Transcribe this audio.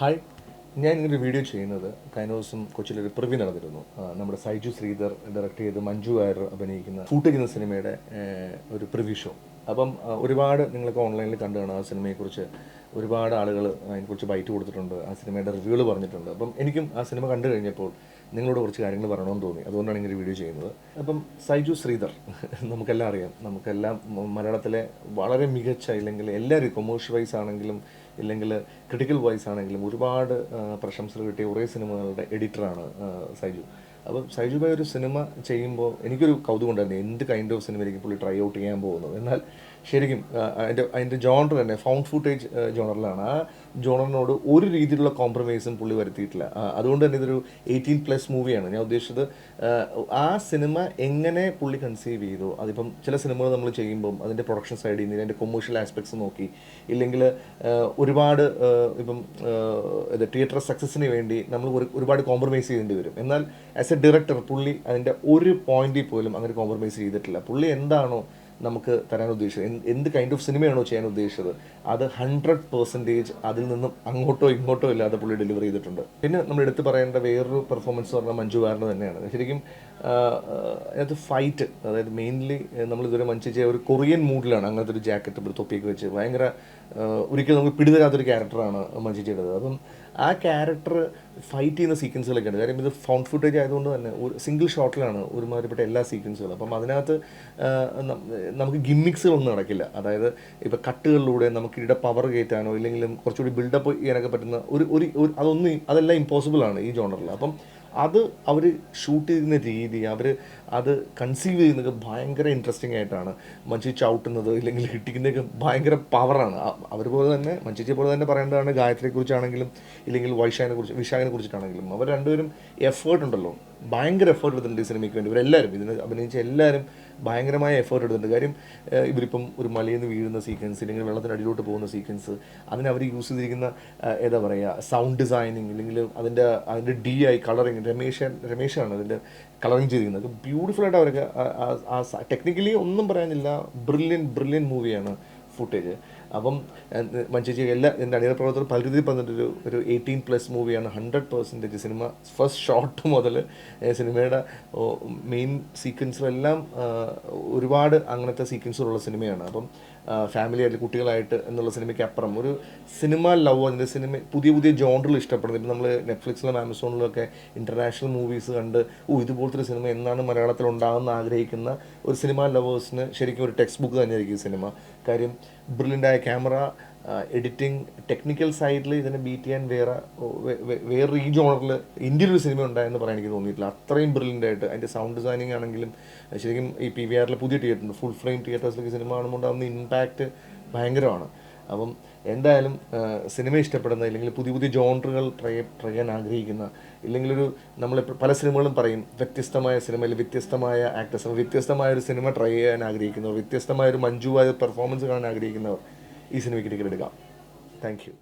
Hi, ഞാൻ ഇങ്ങനൊരു video ചെയ്യുന്നത് കഴിഞ്ഞ ദിവസം കൊച്ചിയിലൊരു പ്രിവ്യൂ നടന്നിരുന്നു. നമ്മുടെ സൈജു ശ്രീധർ ഡയറക്റ്റ് ചെയ്ത് മഞ്ജു വാര്യർ അഭിനയിക്കുന്ന ഫൂട്ടേജ് എന്ന സിനിമയുടെ ഒരു പ്രിവ്യൂ ഷോ. അപ്പം ഒരുപാട് നിങ്ങൾക്ക് ഓൺലൈനിൽ കണ്ടു കാണാം. ആ സിനിമയെക്കുറിച്ച് ഒരുപാട് ആളുകൾ അതിനെക്കുറിച്ച് ബൈറ്റ് കൊടുത്തിട്ടുണ്ട്, ആ സിനിമയുടെ റിവ്യൂകൾ പറഞ്ഞിട്ടുണ്ട്. അപ്പം എനിക്കും ആ സിനിമ കണ്ടു കഴിഞ്ഞപ്പോൾ നിങ്ങളോട് കുറച്ച് കാര്യങ്ങൾ പറയണമെന്ന് തോന്നി. അതുകൊണ്ടാണ് ഇങ്ങനെ വീഡിയോ ചെയ്യുന്നത്. അപ്പം സൈജു ശ്രീധർ നമുക്കെല്ലാം അറിയാം. നമുക്കെല്ലാം മലയാളത്തിലെ വളരെ മികച്ച, ഇല്ലെങ്കിൽ എല്ലാവരും കൊമേഴ്ഷ്യൽ വൈസ് ആണെങ്കിലും ഇല്ലെങ്കിൽ ക്രിട്ടിക്കൽ വൈസ് ആണെങ്കിലും ഒരുപാട് പ്രശംസകൾ കിട്ടിയ കുറേ സിനിമകളുടെ എഡിറ്ററാണ് സൈജു. അപ്പം സൈജു ഭായ് ഒരു സിനിമ ചെയ്യുമ്പോൾ എനിക്കൊരു കൗതുകം ഉണ്ടായിരുന്നു, എന്ത് കൈൻഡ് ഓഫ് സിനിമയിലേക്ക് പുള്ളി ട്രൈ ഔട്ട് ചെയ്യാൻ പോകുന്നത്. എന്നാൽ ശരിക്കും അതിൻ്റെ ജോണർ തന്നെ ഫൗണ്ട് ഫുട്ടേജ് ജോണറിലാണ്. ആ ജോണറിനോട് ഒരു രീതിയിലുള്ള കോംപ്രമൈസും പുള്ളി വരുത്തിയിട്ടില്ല. അതുകൊണ്ട് തന്നെ ഇതൊരു 18+ മൂവിയാണ്. ഞാൻ ഉദ്ദേശിച്ചത് ആ സിനിമ എങ്ങനെ പുള്ളി കൺസീവ് ചെയ്തു. അതിപ്പം ചില സിനിമകൾ നമ്മൾ ചെയ്യുമ്പം അതിൻ്റെ പ്രൊഡക്ഷൻ സൈഡിൽ നിന്ന് അതിൻ്റെ കൊമേഴ്ഷ്യൽ ആസ്പെക്ട്സ് നോക്കി, ഇല്ലെങ്കിൽ ഒരുപാട് ഇപ്പം തിയേറ്റർ സക്സസ്സിന് വേണ്ടി നമ്മൾ ഒരുപാട് കോംപ്രമൈസ് ചെയ്യേണ്ടി വരും. എന്നാൽ ആസ് എ ഡയറക്ടർ പുള്ളി അതിൻ്റെ ഒരു പോയിന്റിൽ പോലും അങ്ങനെ കോംപ്രമൈസ് ചെയ്തിട്ടില്ല. പുള്ളി എന്താണോ നമുക്ക് തരാൻ ഉദ്ദേശിച്ചത്, എന്ത് കൈൻഡ് ഓഫ് സിനിമയാണോ ചെയ്യാൻ ഉദ്ദേശിച്ചത്, അത് 100% അതിൽ നിന്നും അങ്ങോട്ടോ ഇങ്ങോട്ടോ ഇല്ലാതെ പുള്ളി ഡെലിവർ ചെയ്തിട്ടുണ്ട്. പിന്നെ നമ്മൾ എടുത്ത് പറയേണ്ട വേറൊരു പെർഫോമൻസ് പറഞ്ഞാൽ മഞ്ജു വാര്യർ തന്നെയാണ്. ശരിക്കും അതിനകത്ത് ഫൈറ്റ്, അതായത് മെയിൻലി നമ്മളിതുവരെ മഞ്ജു ഒരു കൊറിയൻ മൂഡിലാണ് അങ്ങനത്തെ ഒരു ജാക്കറ്റ് തൊപ്പിയൊക്കെ വെച്ച് ഭയങ്കര ഒരിക്കലും നമുക്ക് പിടിതരാത്തൊരു ക്യാരക്ടറാണ് മഞ്ജുജിയുടേത്. അപ്പം ആ ക്യാരക്ടർ ഫൈറ്റ് ചെയ്യുന്ന സീക്വൻസുകളൊക്കെ ഉണ്ട്. കാര്യം ഇത് ഫൗണ്ട് ഫുട്ടേജ് ആയതുകൊണ്ട് തന്നെ ഒരു സിംഗിൾ ഷോട്ടിലാണ് ഒരുമാതിരിപ്പെട്ട എല്ലാ സീക്വൻസുകളും. അപ്പം അതിനകത്ത് നമുക്ക് ഗിമ്മിക്സുകളൊന്നും നടക്കില്ല. അതായത് ഇപ്പോൾ കട്ടുകളിലൂടെ നമുക്ക് ഇവിടെ പവർ കയറ്റാനോ ഇല്ലെങ്കിലും കുറച്ചുകൂടി ബിൽഡപ്പ് ചെയ്യാനൊക്കെ പറ്റുന്ന അതെല്ലാം ഇമ്പോസിബിൾ ആണ് ഈ ജോണറിൽ. അപ്പം അത് അവർ ഷൂട്ട് ചെയ്യുന്ന രീതി, അവർ അത് കൺസീവ് ചെയ്യുന്നത് ഭയങ്കര ഇൻട്രസ്റ്റിംഗ് ആയിട്ടാണ്. മഞ്ജു ചവിട്ടുന്നത് ഇല്ലെങ്കിൽ ഹിട്ടിക്കുന്നതൊക്കെ ഭയങ്കര പവറാണ്. അവർ പോലെ തന്നെ മഞ്ജുജിയെ പോലെ തന്നെ പറയേണ്ടതാണ് ഗായത്രിയെക്കുറിച്ചാണെങ്കിലും ഇല്ലെങ്കിൽ വിശാഖിനെ കുറിച്ചിട്ടാണെങ്കിലും. അവർ രണ്ടുപേരും എഫേർട്ട് ഉണ്ടല്ലോ, ഭയങ്കര എഫേർട്ട് എടുത്തിട്ടുണ്ട് ഈ സിനിമയ്ക്ക് വേണ്ടി. ഇവരെല്ലാവരും ഇതിന് അഭിനയിച്ച എല്ലാവരും ഭയങ്കരമായ എഫേർട്ട് എടുത്തിട്ടുണ്ട്. കാര്യം ഇവരിപ്പം ഒരു മലയിൽ നിന്ന് വീഴുന്ന സീക്വൻസ് ഇല്ലെങ്കിൽ വെള്ളത്തിന് അടിയിലോട്ട് പോകുന്ന സീക്വൻസ്, അതിന് അവർ യൂസ് ചെയ്തിരിക്കുന്ന എന്താ പറയുക സൗണ്ട് ഡിസൈനിങ് ഇല്ലെങ്കിൽ അതിൻ്റെ DI കളറിങ്, രമേശാണ് അതിൻ്റെ കളറിങ് ചെയ്തിരിക്കുന്നത്. ബ്യൂട്ടിഫുള്ളായിട്ട് അവർക്ക് ടെക്നിക്കലി ഒന്നും പറയാനില്ല. ബ്രില്യൻ മൂവിയാണ് ഫുട്ടേജ്. അപ്പം മഞ്ജുജി എൻ്റെ അണിയറ പ്രവർത്തകർ പല രീതിയിൽ പറഞ്ഞിട്ടൊരു 18+ മൂവിയാണ്. 100% സിനിമ ഫസ്റ്റ് ഷോട്ട് മുതൽ സിനിമയുടെ മെയിൻ സീക്വൻസിലെല്ലാം ഒരുപാട് അങ്ങനത്തെ സീക്വൻസുകളുള്ള സിനിമയാണ്. അപ്പം ഫാമിലിയായിട്ട് കുട്ടികളായിട്ട് എന്നുള്ള സിനിമയ്ക്ക് അപ്പുറം ഒരു സിനിമ ലവ്, അതിൻ്റെ സിനിമ പുതിയ ജോണറിൽ ഇഷ്ടപ്പെടുന്നത്. ഇപ്പം നമ്മൾ നെറ്റ്ഫ്ലിക്സിലും ആമസോണിലൊക്കെ ഇൻ്റർനാഷണൽ മൂവീസ് കണ്ട് ഇതുപോലത്തെ ഒരു സിനിമ എന്നാണ് മലയാളത്തിൽ ഉണ്ടാകുമെന്ന് ആഗ്രഹിക്കുന്ന ഒരു സിനിമ ലവേഴ്സിന് ശരിക്കും ഒരു ടെക്സ്റ്റ് ബുക്ക് തന്നെയായിരിക്കും ഈ സിനിമ. കാര്യം ബ്രില്യൻ്റായ ക്യാമറ, എഡിറ്റിംഗ്, ടെക്നിക്കൽ സൈഡിൽ ഇതിനെ ബീറ്റ് ചെയ്യാൻ വേറെ ഈ ജോണറിൽ ഇന്ത്യയിലൊരു സിനിമ ഉണ്ടായെന്ന് പറയാൻ എനിക്ക് തോന്നിയിട്ടില്ല. അത്രയും ബ്രില്യൻ്റായിട്ട് അതിൻ്റെ സൗണ്ട് ഡിസൈനിങ് ആണെങ്കിലും ശരിക്കും ഈ PVR പുതിയ തിയേറ്ററുണ്ട്, ഫുൾ ഫ്രെയിം തിയേറ്റേഴ്സിലേക്ക് സിനിമ കാണുമ്പോൾ ഉണ്ടാകുന്ന ഇമ്പാക്റ്റ് ഭയങ്കരമാണ്. അപ്പം എന്തായാലും സിനിമ ഇഷ്ടപ്പെടുന്ന ഇല്ലെങ്കിൽ പുതിയ ജോണറുകൾ ട്രൈ ചെയ്യാൻ ആഗ്രഹിക്കുന്ന, ഇല്ലെങ്കിൽ നമ്മൾ പല സിനിമകളും പറയും വ്യത്യസ്തമായ സിനിമയിൽ വ്യത്യസ്തമായ ആക്ടേഴ്സ്, വ്യത്യസ്തമായ ഒരു സിനിമ ട്രൈ ചെയ്യാൻ ആഗ്രഹിക്കുന്നവർ, വ്യത്യസ്തമായ ഒരു മഞ്ജു വാര്യർ പെർഫോമൻസ് കാണാൻ ആഗ്രഹിക്കുന്നവർ ഈ സിനിമയ്ക്ക് ടിക്കറ്റ് എടുക്കാം. Thank you.